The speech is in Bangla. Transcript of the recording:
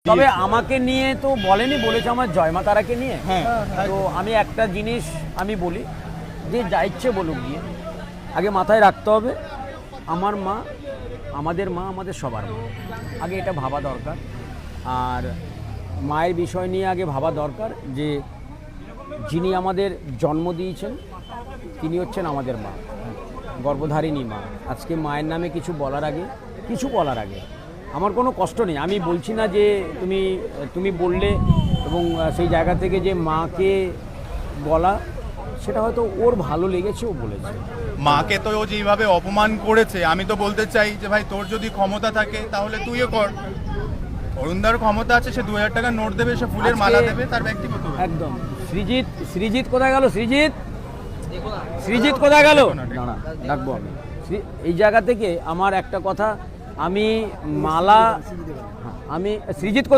তবে আমাকে নিয়ে তো বলেনি, বলেছে আমার জয়মা তারাকে নিয়ে। তো আমি একটা জিনিস আমি বলি যে যা ইচ্ছে বলুক গিয়ে, আগে মাথায় রাখতে হবে আমার মা, আমাদের মা, আমাদের সবার মা। আগে এটা ভাবা দরকার। আর মায়ের বিষয় নিয়ে আগে ভাবা দরকার যে যিনি আমাদের জন্ম দিয়েছেন তিনি হচ্ছেন আমাদের মা, গর্ভধারিণী মা। আজকে মায়ের নামে কিছু বলার আগে আমার কোনো কষ্ট নেই। আমি বলছি না যে তুমি বললে এবং সেই জায়গা থেকে যে মাকে বলা সেটা হয়তো ওর ভালো লেগেছে, ও বলেছে। মাকে তো ও যেভাবে অপমান করেছে, আমি তো বলতে চাই যে ভাই তোর যদি ক্ষমতা থাকে তাহলে তুইও কর। অরুণদার ক্ষমতা আছে, সে 2000 টাকার নোট দেবে, সে ফুলের মালা দেবে, তার ব্যক্তিগত ব্যাপার। একদম। সৃজিত কোথায় গেল? সৃজিত কোথায় গেল? দাঁড়া, ডাকবো আমি। এই জায়গা থেকে আমার একটা কথা, আমি সৃজিত কোথায়